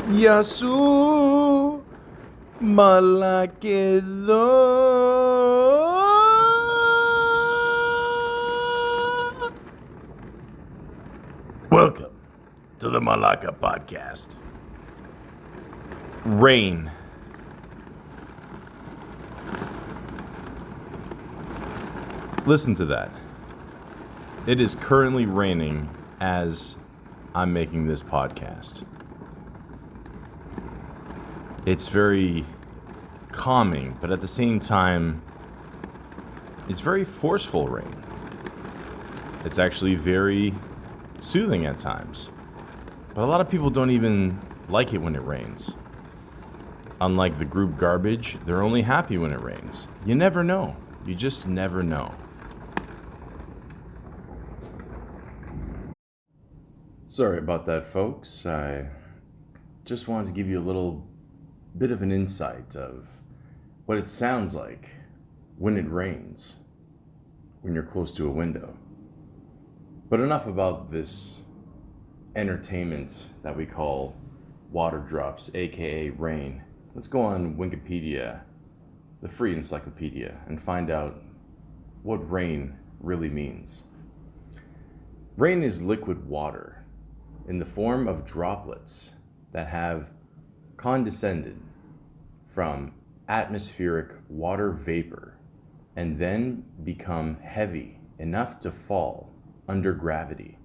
Yasu Malakedo. Welcome to the Malaka podcast. Rain. Listen to that. It is currently raining as I'm making this podcast. It's very calming, but at the same time, it's very forceful rain. It's actually very soothing at times. But a lot of people don't even like it when it rains. Unlike the group Garbage, they're only happy when it rains. You never know. You just never know. Sorry about that, folks. I just wanted to give you a little bit of an insight of what it sounds like when it rains, when you're close to a window. But enough about this entertainment that we call water drops, aka rain. Let's go on Wikipedia, the free encyclopedia, and find out what rain really means. Rain is liquid water in the form of droplets that have condensed from atmospheric water vapor and then become heavy enough to fall under gravity.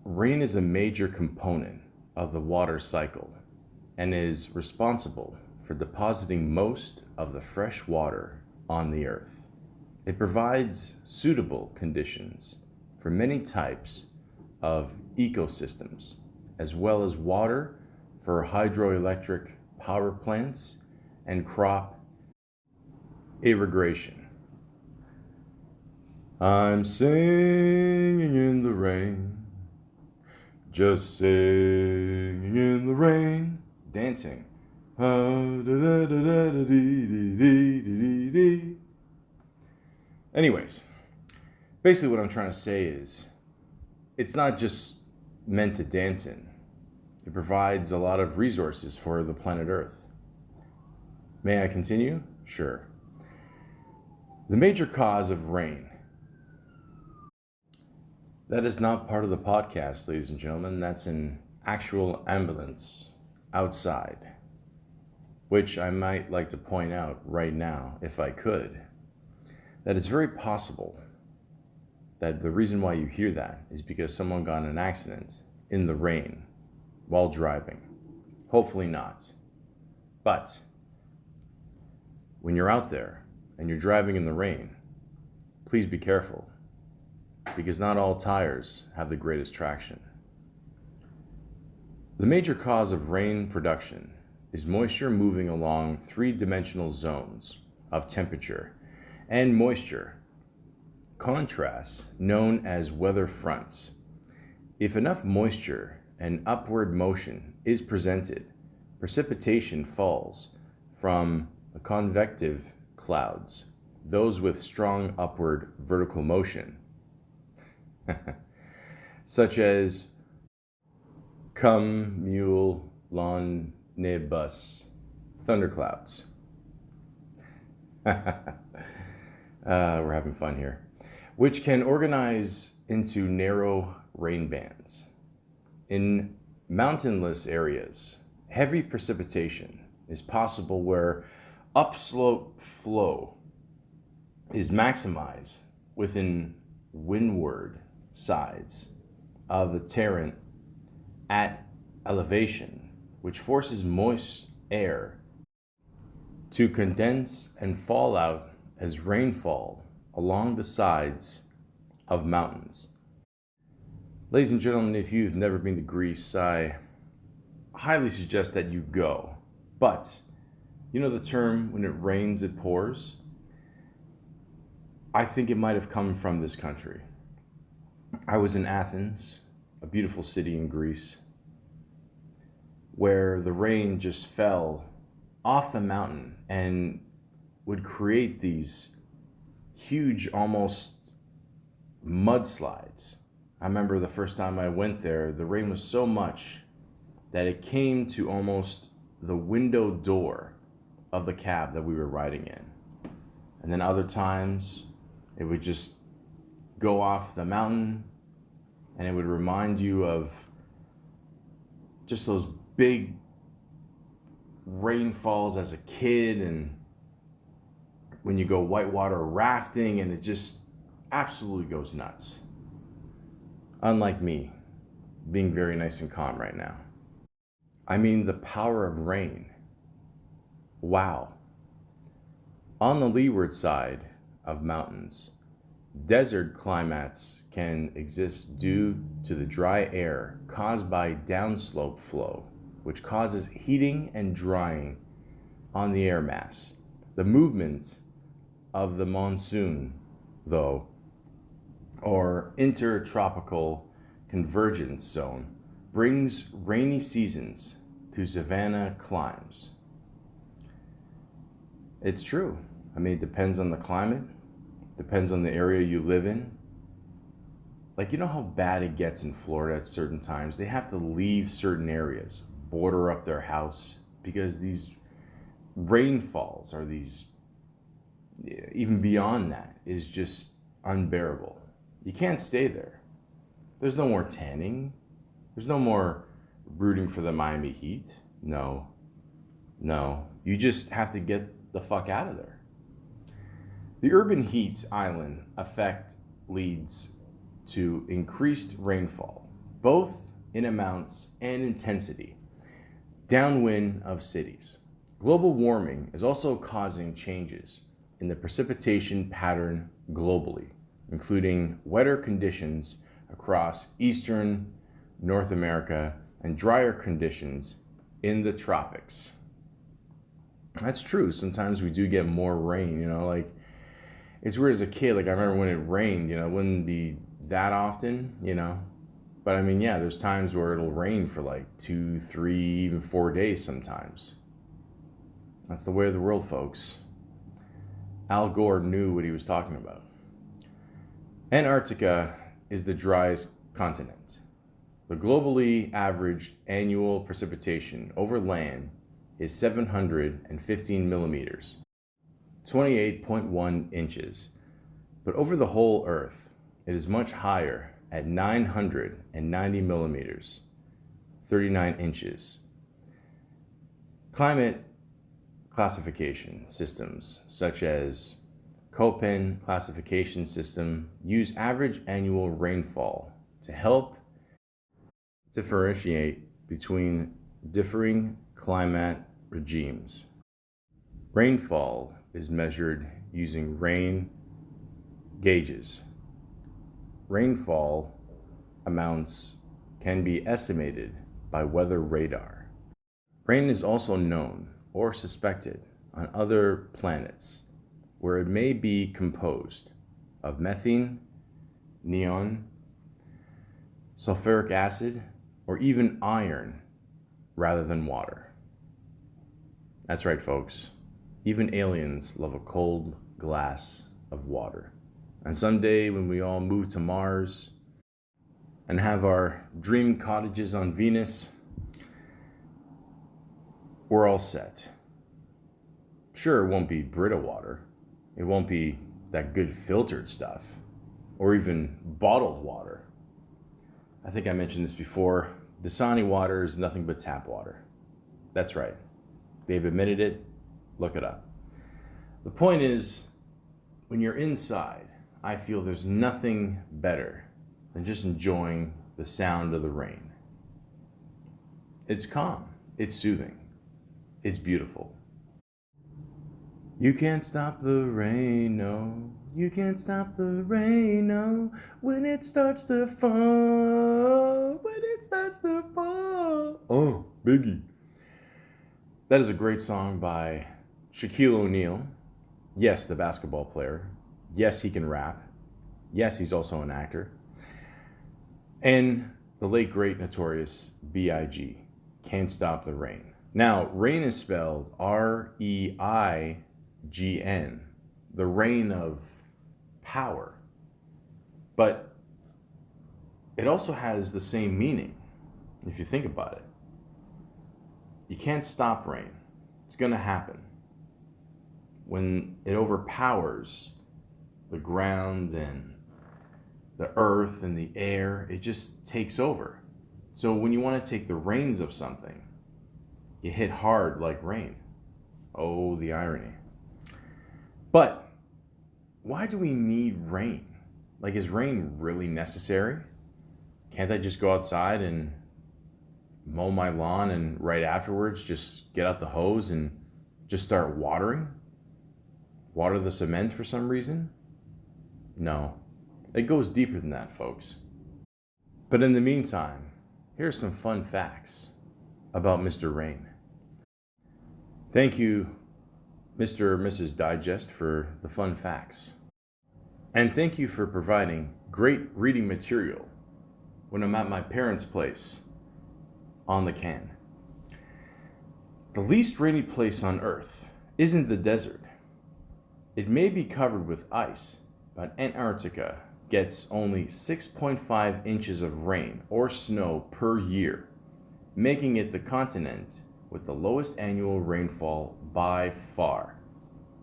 Rain is a major component of the water cycle and is responsible for depositing most of the fresh water on the earth. It provides suitable conditions for many types of ecosystems, as well as water for hydroelectric power plants and crop irrigation. I'm singing in the rain, just singing in the rain, dancing. Anyways, basically what I'm trying to say is it's not just meant to dance in. It provides a lot of resources for the planet Earth. May I continue? Sure. The major cause of rain. That is not part of the podcast, ladies and gentlemen. That's an actual ambulance outside, which I might like to point out right now, if I could, that it's very possible that the reason why you hear that is because someone got in an accident in the rain while driving. Hopefully not. But when you're out there and you're driving in the rain, please be careful, because not all tires have the greatest traction. The major cause of rain production is moisture moving along three-dimensional zones of temperature and moisture contrasts known as weather fronts. If enough moisture and upward motion is presented, precipitation falls from the convective clouds, those with strong upward vertical motion, such as cumulonimbus thunderclouds. We're having fun here. Which can organize into narrow rain bands. In mountainous areas, heavy precipitation is possible where upslope flow is maximized within windward sides of the terrain at elevation, which forces moist air to condense and fall out as rainfall along the sides of mountains. Ladies and gentlemen, if you've never been to Greece, I highly suggest that you go. But you know the term, when it rains, it pours? I think it might have come from this country. I was in Athens, a beautiful city in Greece, where the rain just fell off the mountain and would create these huge, almost mudslides. I remember the first time I went there, the rain was so much that it came to almost the window door of the cab that we were riding in. And then other times it would just go off the mountain and it would remind you of just those big rainfalls as a kid, and when you go whitewater rafting, and it just absolutely goes nuts. Unlike me, being very nice and calm right now. I mean, the power of rain. Wow. On the leeward side of mountains, desert climates can exist due to the dry air caused by downslope flow, which causes heating and drying on the air mass. The movement of the monsoon, though, or intertropical convergence zone, brings rainy seasons to savanna climes. It's true. I mean, it depends on the climate, depends on the area you live in. Like, you know how bad it gets in Florida at certain times? They have to leave certain areas, border up their house, because these rainfalls are these, even beyond that, is just unbearable. You can't stay there. There's no more tanning. There's no more rooting for the Miami Heat. No. You just have to get the fuck out of there. The urban heat island effect leads to increased rainfall, both in amounts and intensity, downwind of cities. Global warming is also causing changes in the precipitation pattern globally, including wetter conditions across eastern North America and drier conditions in the tropics. That's true. Sometimes we do get more rain, like it's weird as a kid. Like I remember when it rained, it wouldn't be that often, but I mean, yeah, there's times where it'll rain for like 2, 3, even 4 days sometimes. That's the way of the world, folks. Al Gore knew what he was talking about. Antarctica is the driest continent. The globally averaged annual precipitation over land is 715 millimeters, 28.1 inches. But over the whole Earth, it is much higher at 990 millimeters, 39 inches. Climate classification systems such as Köppen classification system use average annual rainfall to help differentiate between differing climate regimes. Rainfall is measured using rain gauges. Rainfall amounts can be estimated by weather radar. Rain is also known or suspected on other planets where it may be composed of methane, neon, sulfuric acid, or even iron rather than water. That's right, folks. Even aliens love a cold glass of water. And someday when we all move to Mars and have our dream cottages on Venus, we're all set. Sure, it won't be Brita water. It won't be that good filtered stuff, or even bottled water. I think I mentioned this before. Dasani water is nothing but tap water. That's right. They've admitted it. Look it up. The point is, when you're inside, I feel there's nothing better than just enjoying the sound of the rain. It's calm. It's soothing. It's beautiful. You can't stop the rain, no. You can't stop the rain, no. When it starts to fall, when it starts to fall. Oh, Biggie. That is a great song by Shaquille O'Neal. Yes, the basketball player. Yes, he can rap. Yes, he's also an actor. And the late, great, notorious B.I.G. Can't Stop the Rain. Now, rain is spelled R-E-I-G-N, the reign of power. But it also has the same meaning, if you think about it. You can't stop rain. It's going to happen. When it overpowers the ground and the earth and the air, it just takes over. So when you want to take the reins of something, you hit hard like rain. Oh, the irony. But why do we need rain? Like, is rain really necessary? Can't I just go outside and mow my lawn and right afterwards just get out the hose and just start watering? Water the cement for some reason? No. It goes deeper than that, folks. But in the meantime, here's some fun facts about Mr. Rain. Thank you, Mr. or Mrs. Digest, for the fun facts. And thank you for providing great reading material when I'm at my parents' place on the can. The least rainy place on Earth isn't the desert. It may be covered with ice, but Antarctica gets only 6.5 inches of rain or snow per year, making it the continent with the lowest annual rainfall by far.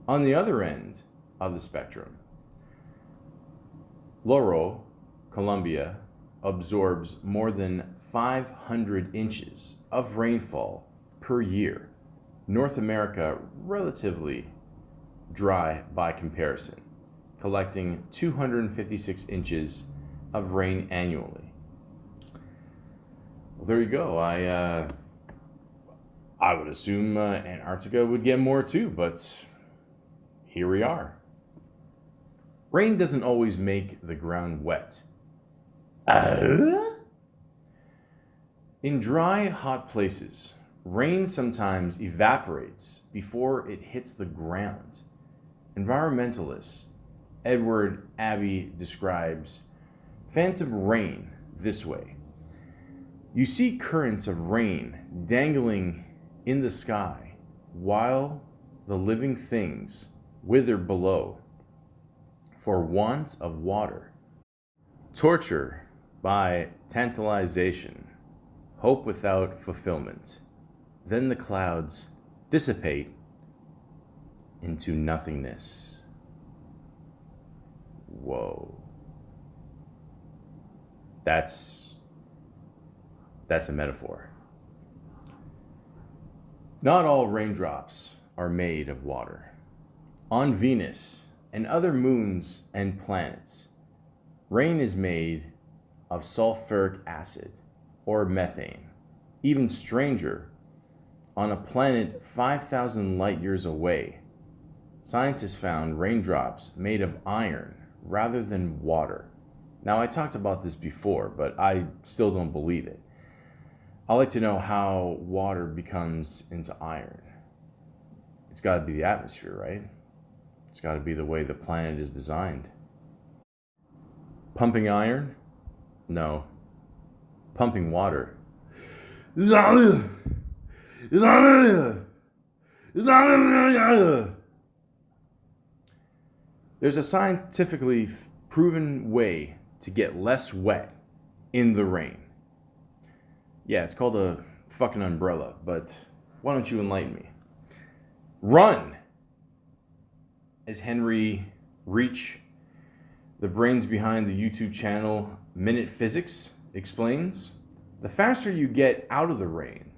On the other end of the spectrum, Laurel, Colombia, absorbs more than 500 inches of rainfall per year. North America, relatively dry by comparison, collecting 256 inches of rain annually. Well, there you go. I would assume Antarctica would get more too, but here we are. Rain doesn't always make the ground wet. In dry, hot places, rain sometimes evaporates before it hits the ground. Environmentalist Edward Abbey describes phantom rain this way. You see currents of rain dangling in the sky while the living things wither below for want of water. Torture by tantalization, hope without fulfillment. Then the clouds dissipate into nothingness. Whoa. That's a metaphor. Not all raindrops are made of water. On Venus and other moons and planets, rain is made of sulfuric acid or methane. Even stranger, on a planet 5,000 light years away, scientists found raindrops made of iron rather than water. Now, I talked about this before, but I still don't believe it. I like to know how water becomes into iron. It's got to be the atmosphere, right? It's got to be the way the planet is designed. Pumping iron? No. Pumping water. There's a scientifically proven way to get less wet in the rain. Yeah, it's called a fucking umbrella, but why don't you enlighten me? Run! As Henry Reach, the brains behind the YouTube channel Minute Physics, explains, the faster you get out of the rain,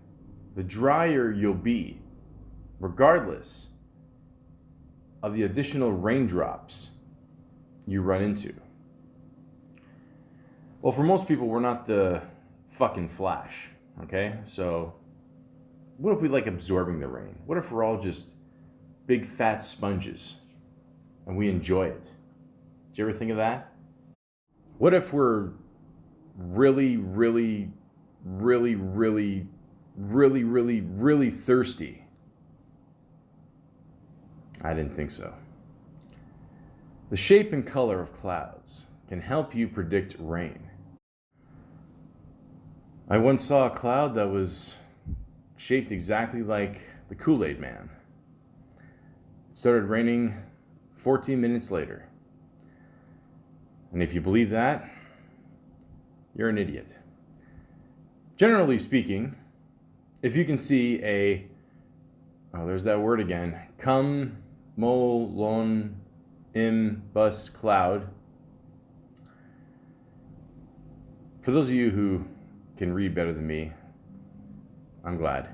the drier you'll be, regardless of the additional raindrops you run into. Well, for most people, we're not the fucking Flash, okay? So what if we like absorbing the rain? What if we're all just big fat sponges and we enjoy it? Did you ever think of that? What if we're really thirsty? I didn't think so. The shape and color of clouds can help you predict rain. I once saw a cloud that was shaped exactly like the Kool-Aid Man. It started raining 14 minutes later. And if you believe that, you're an idiot. Generally speaking, If you can see oh, there's that word again, cumulonimbus cloud. For those of you who can read better than me, I'm glad.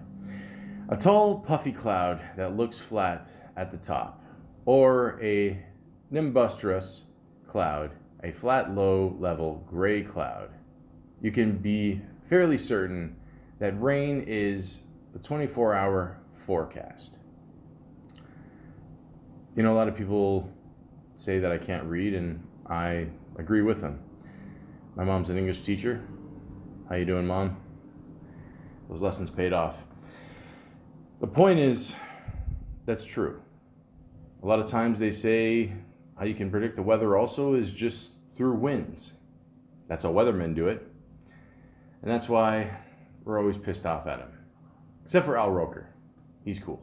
A tall, puffy cloud that looks flat at the top, or a nimbustrous cloud, a flat, low-level gray cloud. You can be fairly certain that rain is the 24-hour forecast. You know, a lot of people say that I can't read, and I agree with them. My mom's an English teacher. How you doing, Mom? Those lessons paid off. The point is, that's true. A lot of times they say how you can predict the weather also is just through winds. That's how weathermen do it. And that's why we're always pissed off at him. Except for Al Roker. He's cool.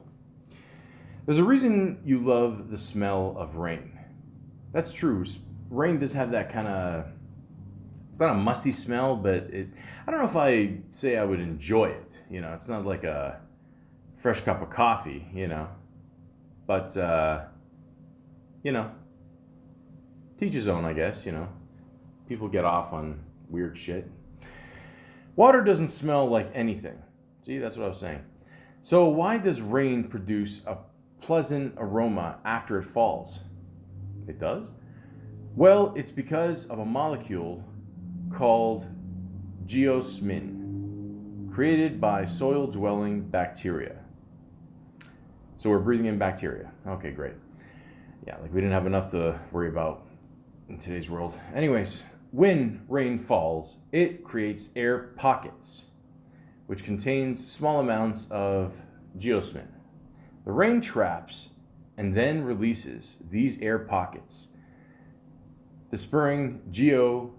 There's a reason you love the smell of rain. That's true. Rain does have that kind of, it's not a musty smell, but I don't know if I say I would enjoy it. You know, it's not like a fresh cup of coffee, you know. But, you know, teach his own, I guess, you know. People get off on weird shit. Water doesn't smell like anything. See, that's what I was saying. So why does rain produce a pleasant aroma after it falls? It does? Well, it's because of a molecule called geosmin, created by soil-dwelling bacteria. So we're breathing in bacteria. Okay, great. Yeah, like we didn't have enough to worry about in today's world. Anyways, when rain falls, it creates air pockets, which contains small amounts of geosmin. The rain traps and then releases these air pockets, dispersing geosmin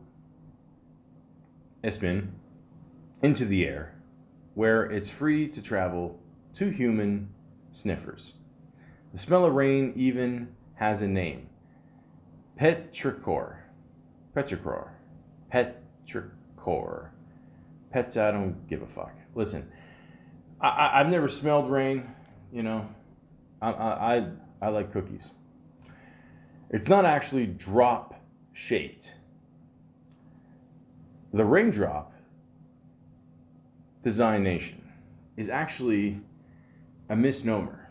into the air, where it's free to travel to human sniffers. The smell of rain even has a name: petrichor. Petrichor. Petrichor. Pets, I don't give a fuck. Listen, I've never smelled rain, you know. I like cookies. It's not actually drop shaped. The raindrop designation is actually a misnomer,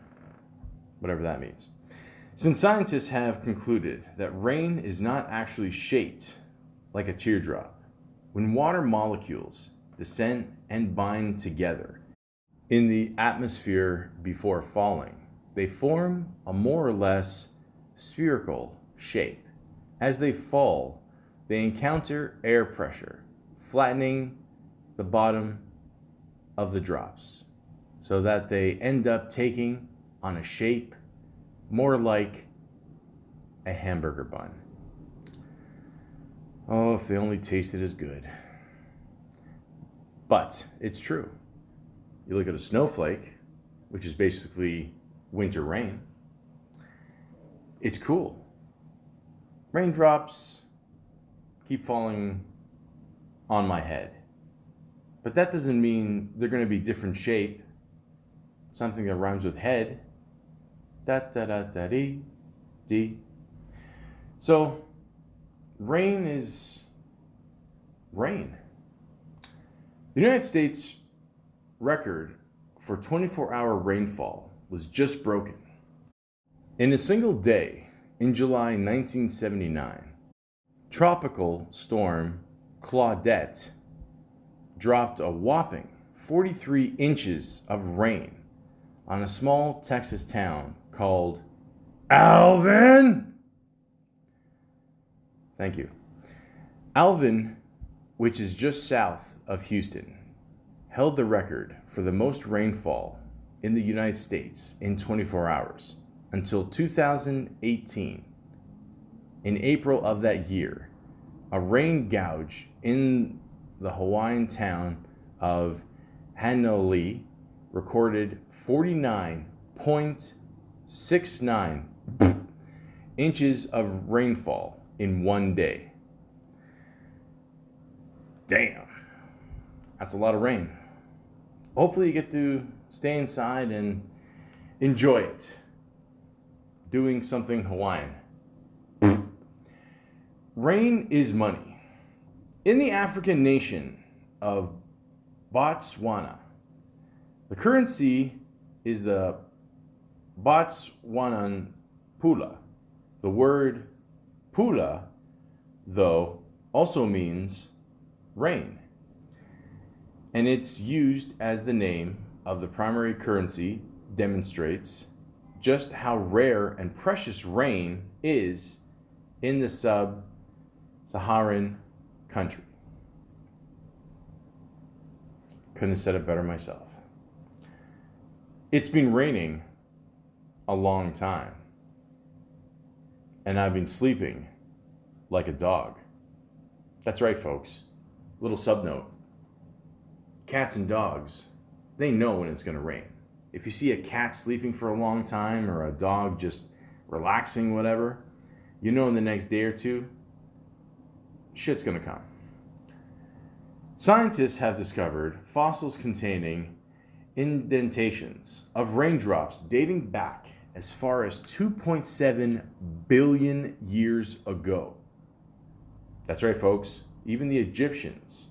whatever that means. Since scientists have concluded that rain is not actually shaped like a teardrop, when water molecules descend and bind together in the atmosphere before falling, they form a more or less spherical shape. As they fall, they encounter air pressure, flattening the bottom of the drops, so that they end up taking on a shape more like a hamburger bun. Oh, if they only tasted as good. But it's true. You look at a snowflake, which is basically winter rain. It's cool. Raindrops keep falling on my head. But that doesn't mean they're going to be different shape. Something that rhymes with head. Da da da da dee dee. So rain is rain. The United States record for 24-hour rainfall was just broken. In a single day, in July 1979, Tropical Storm Claudette dropped a whopping 43 inches of rain on a small Texas town called Alvin. Thank you. Alvin, which is just south of Houston, held the record for the most rainfall in the United States in 24 hours until 2018. In April of that year, a rain gouge in the Hawaiian town of Hanalei recorded 49.69 inches of rainfall in one day. Damn, that's a lot of rain. hopefully you get to stay inside and enjoy it, doing something Hawaiian. Rain is money. In the African nation of Botswana, the currency is the Botswanan pula. The word pula, though, also means rain, and it's used as the name of the primary currency, demonstrates just how rare and precious rain is in the sub-Saharan country. Couldn't have said it better myself. It's been raining a long time, and I've been sleeping like a dog. That's right, folks. Little sub note. Cats and dogs, they know when it's going to rain. If you see a cat sleeping for a long time or a dog just relaxing, whatever, you know in the next day or two, shit's going to come. Scientists have discovered fossils containing indentations of raindrops dating back as far as 2.7 billion years ago. That's right, folks. Even the Egyptians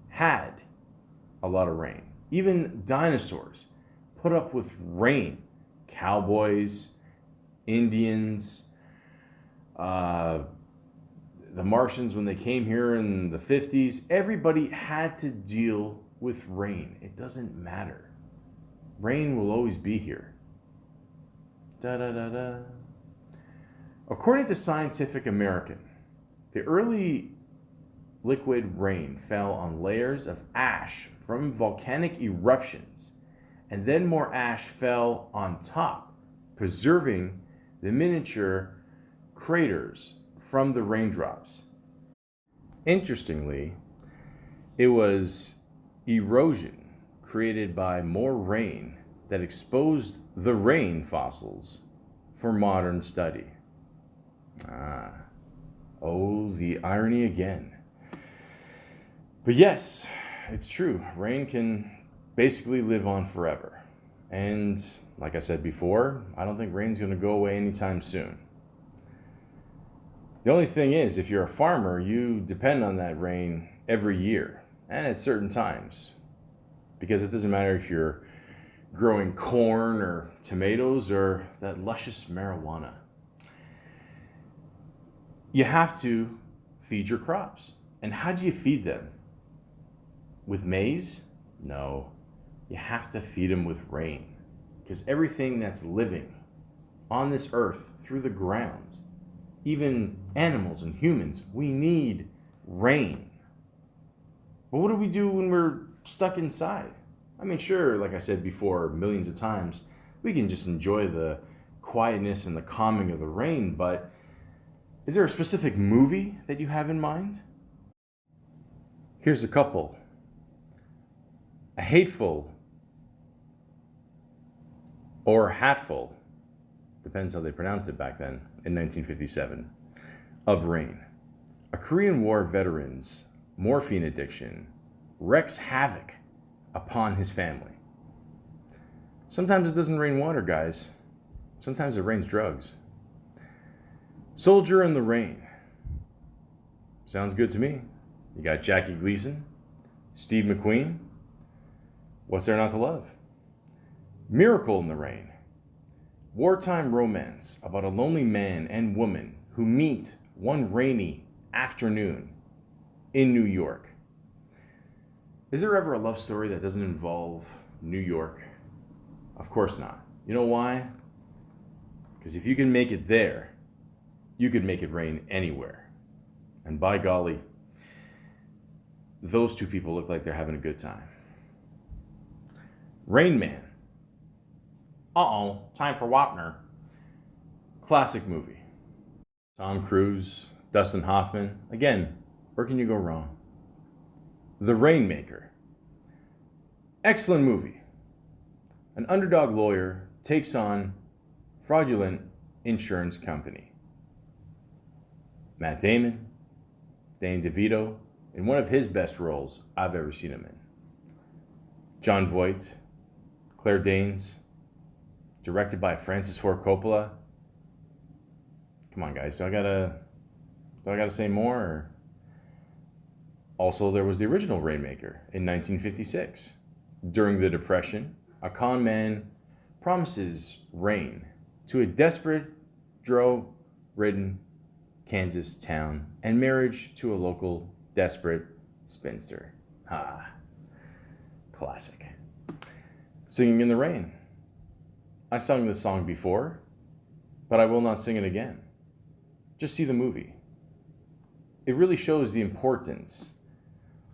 had a lot of rain. Even dinosaurs put up with rain. Cowboys, Indians, the Martians when they came here in the 50s, everybody had to deal with rain. It doesn't matter. Rain will always be here. Da da da da. According to Scientific American, the early liquid rain fell on layers of ash from volcanic eruptions, and then more ash fell on top, preserving the miniature craters from the raindrops. Interestingly, it was erosion created by more rain that exposed the rain fossils for modern study. Oh, the irony again. But yes, it's true. Rain can basically live on forever. And like I said before, I don't think rain's going to go away anytime soon. The only thing is, if you're a farmer, you depend on that rain every year and at certain times. Because it doesn't matter if you're growing corn or tomatoes or that luscious marijuana. You have to feed your crops. And how do you feed them? With maize? No. You have to feed them with rain. Because everything that's living on this earth, through the ground, even animals and humans, we need rain. But what do we do when we're stuck inside? I mean, sure, like I said before millions of times, we can just enjoy the quietness and the calming of the rain, but is there a specific movie that you have in mind? Here's a couple. A Hateful or Hatful, depends how they pronounced it back then, in 1957, of Rain. A Korean War veteran's morphine addiction wreaks havoc upon his family. Sometimes it doesn't rain water, guys. Sometimes it rains drugs. Soldier in the Rain. Sounds good to me. You got Jackie Gleason, Steve McQueen. What's there not to love? Miracle in the Rain. Wartime romance about a lonely man and woman who meet one rainy afternoon in New York. Is there ever a love story that doesn't involve New York? Of course not. You know why? Because if you can make it there, you could make it rain anywhere. And by golly, those two people look like they're having a good time. Rain Man. Uh-oh, time for Wapner. Classic movie. Tom Cruise, Dustin Hoffman. Again, where can you go wrong? The Rainmaker. Excellent movie. An underdog lawyer takes on fraudulent insurance company. Matt Damon, Danny DeVito, in one of his best roles I've ever seen him in. John Voight, Claire Danes, directed by Francis Ford Coppola. Come on, guys, do I gotta say more? Or... Also, there was the original Rainmaker in 1956. During the Depression, a con man promises rain to a desperate, drought-ridden Kansas town and marriage to a local desperate spinster. Ah, classic. Singing in the Rain. I sung this song before, but I will not sing it again. Just see the movie. It really shows the importance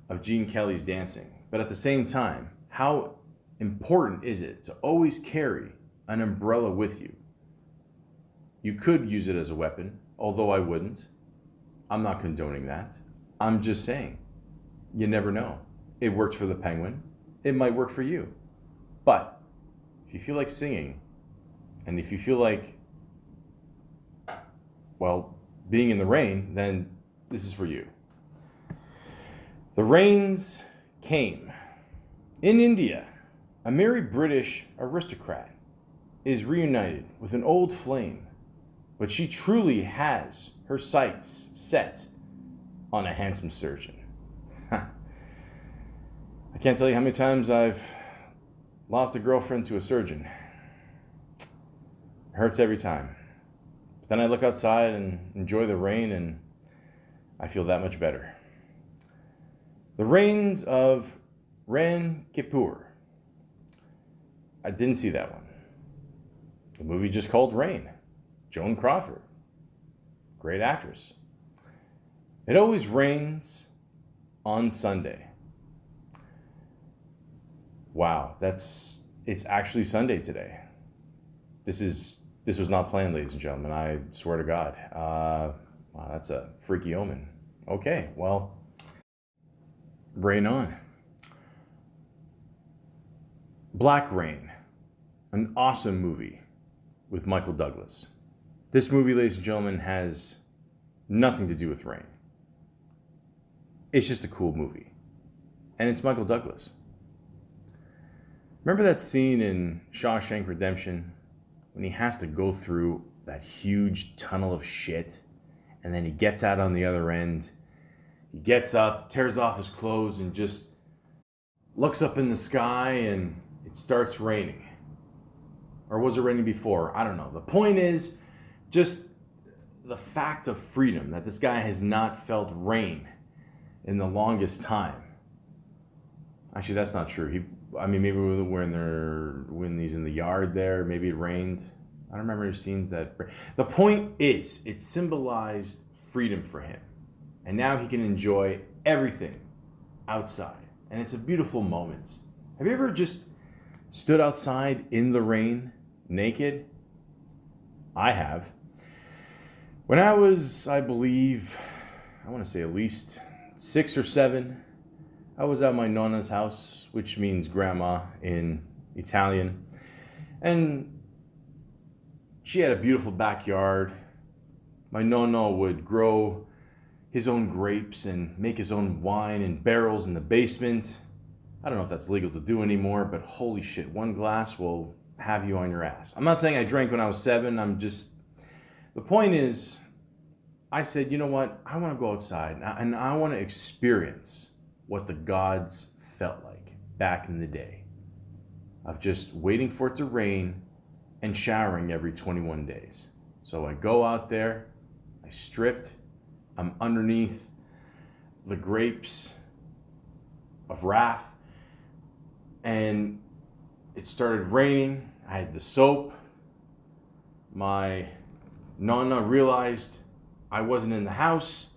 of Gene Kelly's dancing, but at the same time, how important is it to always carry an umbrella with you? You could use it as a weapon, although I wouldn't. I'm not condoning that. I'm just saying, you never know. It worked for the Penguin. It might work for you. But if you feel like singing, and if you feel like, well, being in the rain, then this is for you. The rains came. In India, a merry British aristocrat is reunited with an old flame, but she truly has her sights set on a handsome surgeon. I can't tell you how many times I've lost a girlfriend to a surgeon. It hurts every time. But then I look outside and enjoy the rain, and I feel that much better. The Rains of Ran Kapoor. I didn't see that one. The movie just called Rain. Joan Crawford. Great actress. It always rains on Sunday. Wow, it's actually Sunday today. This was not planned, ladies and gentlemen. I swear to God. Wow, that's a freaky omen. Okay, well, rain on. Black Rain, an awesome movie with Michael Douglas. This movie, ladies and gentlemen, has nothing to do with rain. It's just a cool movie. And it's Michael Douglas. Remember that scene in Shawshank Redemption when he has to go through that huge tunnel of shit, and then he gets out on the other end? He gets up, tears off his clothes, and just looks up in the sky, and it starts raining. Or was it raining before? I don't know. The point is just the fact of freedom, that this guy has not felt rain in the longest time. Actually, that's not true. Maybe when he's in the yard there, maybe it rained. I don't remember scenes that. The point is, it symbolized freedom for him. And now he can enjoy everything outside. And it's a beautiful moment. Have you ever just stood outside in the rain, naked? I have. When I was, I believe, I want to say at least 6 or 7, I was at my nonna's house, which means grandma in Italian. And she had a beautiful backyard. My nonno would grow his own grapes and make his own wine in barrels in the basement. I don't know if that's legal to do anymore, but holy shit, one glass will have you on your ass. I'm not saying I drank when I was 7. The point is, I said, you know what? I want to go outside and I want to experience what the gods felt like back in the day of just waiting for it to rain and showering every 21 days. So I go out there, I stripped, I'm underneath the grapes of wrath, and it started raining. I had the soap. My nonna realized I wasn't in the house.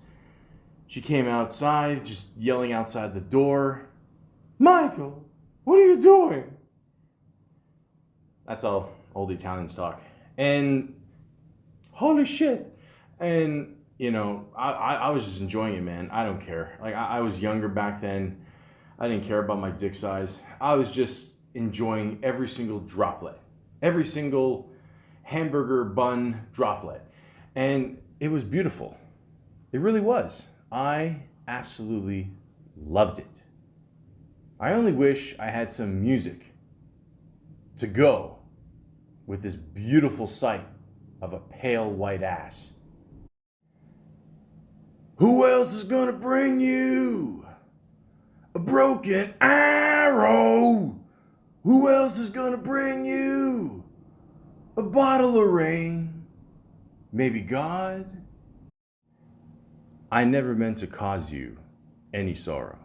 She came outside, just yelling outside the door, "Michael, what are you doing?" That's all old Italians talk. And holy shit. And, I was just enjoying it, man. I don't care. Like, I was younger back then. I didn't care about my dick size. I was just enjoying every single droplet, every single hamburger bun droplet. And it was beautiful. It really was. I absolutely loved it. I only wish I had some music to go with this beautiful sight of a pale white ass. Who else is gonna bring you a broken arrow? Who else is gonna bring you a bottle of rain? Maybe God? I never meant to cause you any sorrow.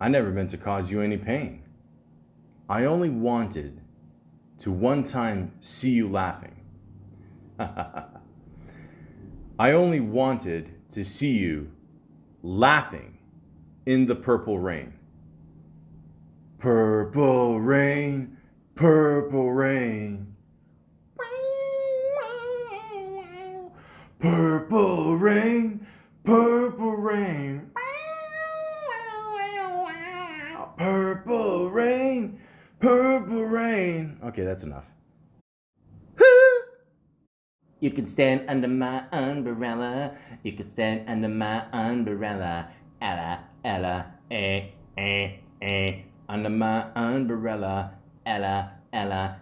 I never meant to cause you any pain. I only wanted to one time see you laughing. I only wanted to see you laughing in the purple rain. Purple rain, purple rain. Purple rain, purple rain. Purple rain, purple rain. Okay, that's enough. You can stand under my umbrella. You can stand under my umbrella. Ella, Ella, under my umbrella. Ella, Ella,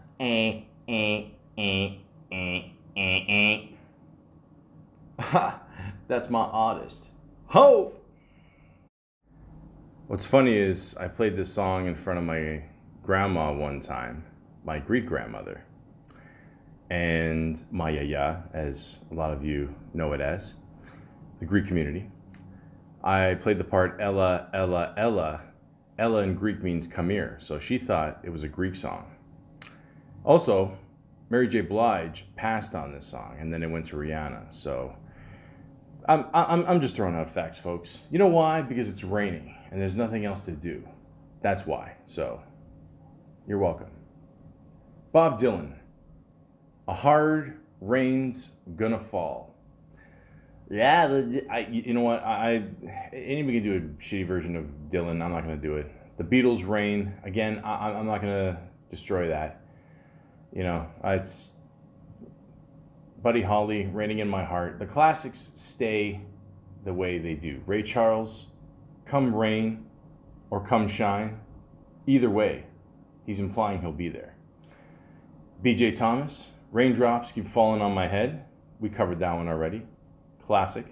Ha! That's my artist. Hove! What's funny is I played this song in front of my grandma one time, my Greek grandmother, and my yaya, as a lot of you know it as, the Greek community. I played the part Ella, Ella, Ella. Ella in Greek means come here, so she thought it was a Greek song. Also, Mary J. Blige passed on this song, and then it went to Rihanna. So I'm just throwing out facts, folks. You know why? Because it's raining, and there's nothing else to do. That's why. So, you're welcome. Bob Dylan. A hard rain's gonna fall. Yeah, you know what? Anybody can do a shitty version of Dylan. I'm not gonna do it. The Beatles' Rain. Again, I'm not gonna destroy that. You know, it's Buddy Holly, Raining in My Heart. The classics stay the way they do. Ray Charles, Come Rain or Come Shine. Either way, he's implying he'll be there. BJ Thomas, Raindrops Keep Falling on My Head. We covered that one already. Classic.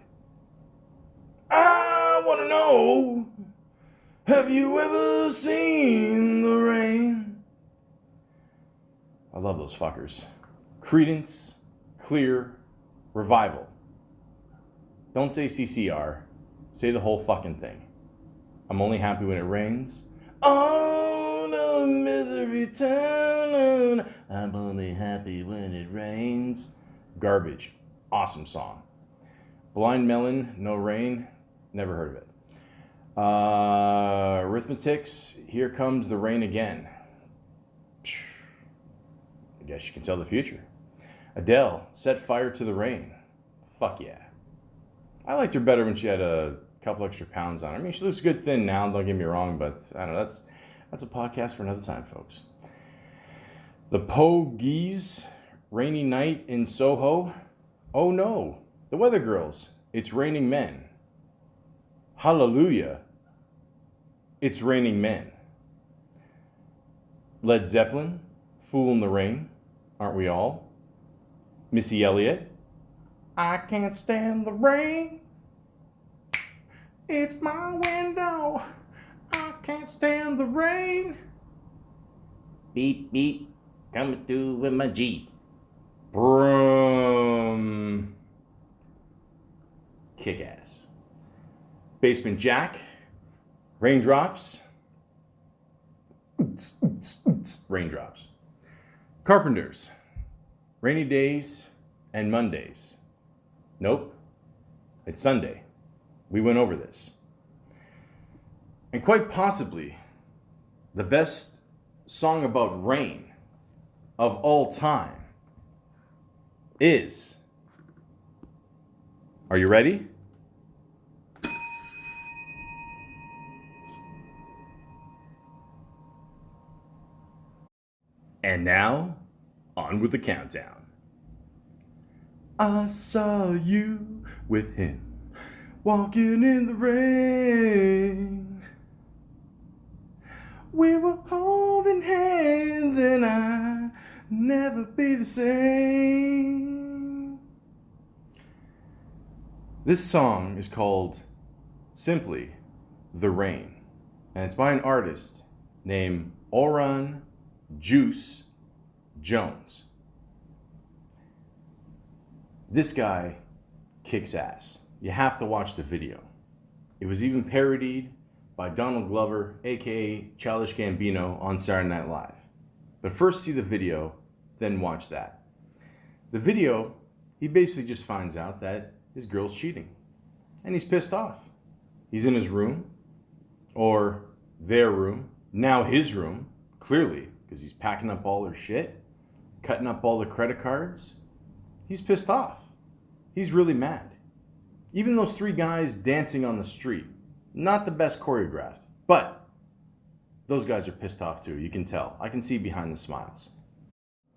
I want to know, have you ever seen the rain? I love those fuckers. Credence, Clear, Revival. Don't say CCR. Say the whole fucking thing. I'm only happy when it rains. On a misery town, I'm only happy when it rains. Garbage. Awesome song. Blind Melon, No Rain. Never heard of it. Arithmetics, Here Comes the Rain Again. I guess you can tell the future. Adele, Set Fire to the Rain. Fuck yeah. I liked her better when she had a couple extra pounds on her. I mean, she looks good thin now, don't get me wrong, but I don't know, that's a podcast for another time, folks. The Pogues, Rainy Night in Soho. Oh no, the Weather Girls, It's Raining Men. Hallelujah, It's Raining Men. Led Zeppelin, Fool in the Rain, Aren't We All? Missy Elliott, I can't stand the rain. It's my window. I can't stand the rain. beep, beep, coming through with my Jeep. Broom. Kick ass. Basement Jack, Raindrops. Raindrops. Carpenters, Rainy Days and Mondays. Nope, it's Sunday. We went over this. And quite possibly, the best song about rain of all time is. Are you ready? And now, on with the countdown. I saw you with him walking in the rain. We were holding hands and I never be the same. This song is called simply The Rain, and it's by an artist named Oran Juice Jones. This guy kicks ass. You have to watch the video. It was even parodied by Donald Glover, aka Childish Gambino, on Saturday Night Live. But first see the video, then watch that. The video, he basically just finds out that his girl's cheating. And he's pissed off. He's in his room, or their room, now his room, clearly, because he's packing up all her shit, cutting up all the credit cards. He's pissed off. He's really mad. Even those three guys dancing on the street, not the best choreographed, but those guys are pissed off too. You can tell. I can see behind the smiles.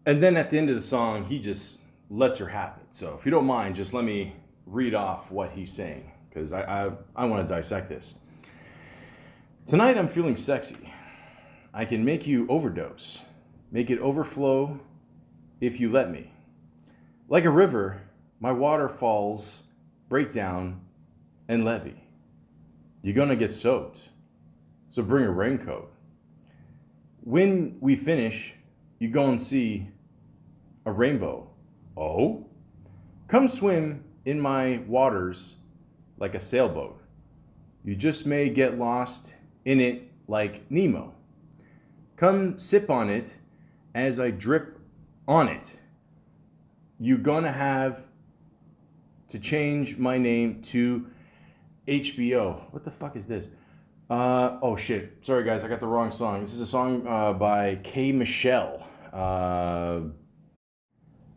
And then at the end of the song, he just lets her have it. So if you don't mind, just let me read off what he's saying, because I want to dissect this. Tonight I'm feeling sexy. I can make you overdose, make it overflow if you let me. Like a river, my waterfalls break down and levee. You're gonna get soaked, so bring a raincoat. When we finish, you go and see a rainbow. Oh? Come swim in my waters like a sailboat. You just may get lost in it like Nemo. Come sip on it as I drip on it. You're gonna have to change my name to HBO. What the fuck is this? Oh shit. Sorry guys, I got the wrong song. This is a song by K. Michelle.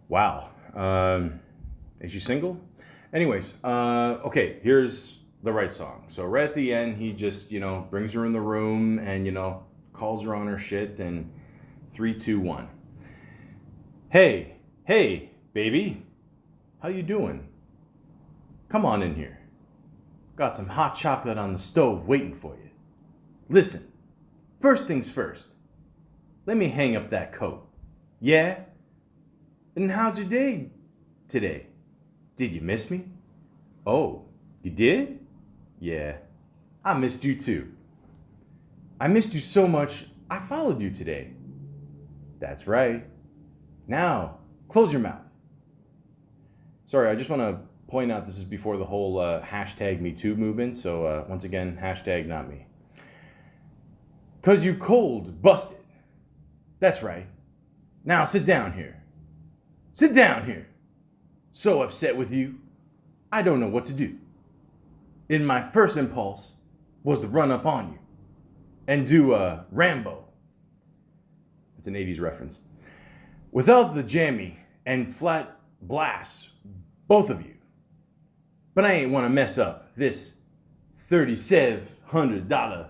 Wow. Is she single? Anyways, okay, here's the right song. So right at the end, he just, brings her in the room and, calls her on her shit. And 3, 2, 1. Hey, baby. How you doing? Come on in here. Got some hot chocolate on the stove waiting for you. Listen, first things first. Let me hang up that coat. Yeah? And how's your day today? Did you miss me? Oh, you did? Yeah, I missed you too. I missed you so much, I followed you today. That's right. Now, close your mouth. Sorry, I just want to point out this is before the whole hashtag #MeToo movement. So once again, hashtag not me. Cause you cold busted. That's right. Now sit down here. Sit down here. So upset with you, I don't know what to do. And my first impulse was to run up on you and do a Rambo. It's an 80s reference. Without the jammy and flat blasts, both of you. But I ain't want to mess up this $3,700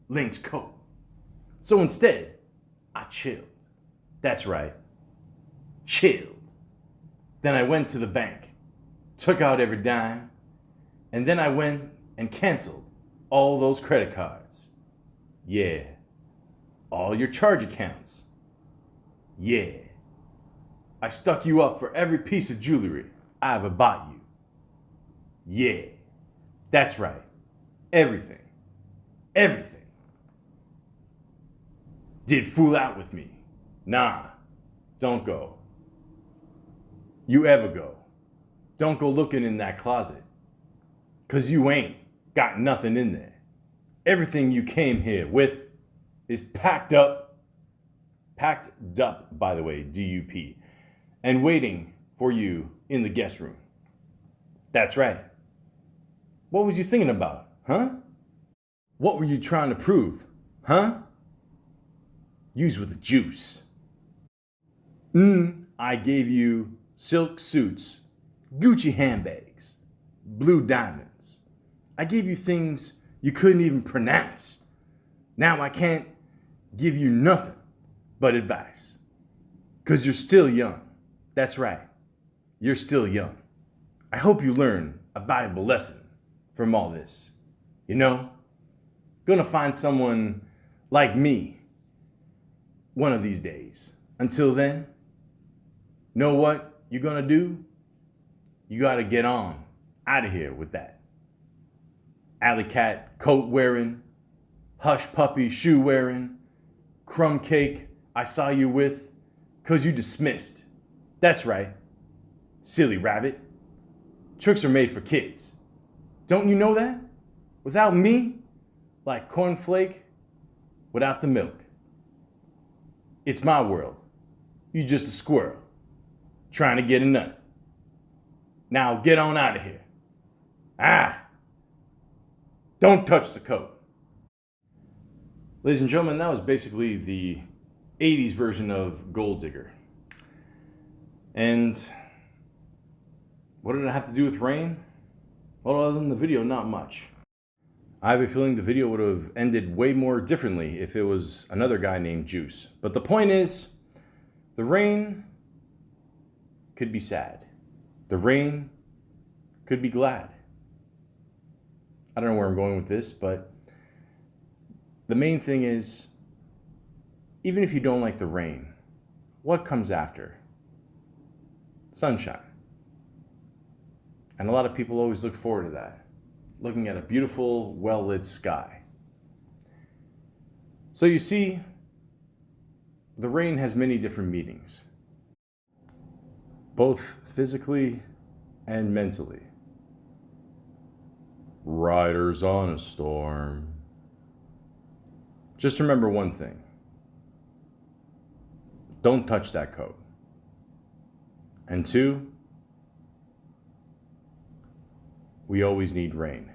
Lynx coat. So instead, I chilled. That's right, chilled. Then I went to the bank, took out every dime, and then I went and canceled all those credit cards. Yeah. All your charge accounts. Yeah. I stuck you up for every piece of jewelry I ever bought you. Yeah. That's right. Everything. Everything. Did fool out with me. Nah. Don't go. You ever go. Don't go looking in that closet. 'Cause you ain't got nothing in there. Everything you came here with is packed up, by the way, DUP, and waiting for you in the guest room. That's right. What was you thinking about, huh? What were you trying to prove, huh? Use with the juice. I gave you silk suits, Gucci handbags, blue diamonds. I gave you things you couldn't even pronounce. Now I can't give you nothing but advice. 'Cause you're still young. That's right. You're still young. I hope you learn a valuable lesson from all this. Gonna find someone like me, one of these days. Until then, know what you're gonna do? You gotta get on out of here with that alley cat coat wearing, hush puppy shoe wearing, crumb cake I saw you with, 'cause you dismissed. That's right, silly rabbit. Tricks are made for kids. Don't you know that? Without me, like cornflake without the milk. It's my world. You just a squirrel trying to get a nut. Now get on out of here. Ah, don't touch the coat. Ladies and gentlemen, that was basically the 80s version of Gold Digger. And what did it have to do with rain? Well, other than the video, not much. I have a feeling the video would have ended way more differently if it was another guy named Juice. But the point is, the rain could be sad. The rain could be glad. I don't know where I'm going with this, but the main thing is, even if you don't like the rain, what comes after? Sunshine. And a lot of people always look forward to that, looking at a beautiful, well-lit sky. So you see, the rain has many different meanings, both physically and mentally. Riders on a storm. Just remember one thing. Don't touch that coat. And two, we always need rain.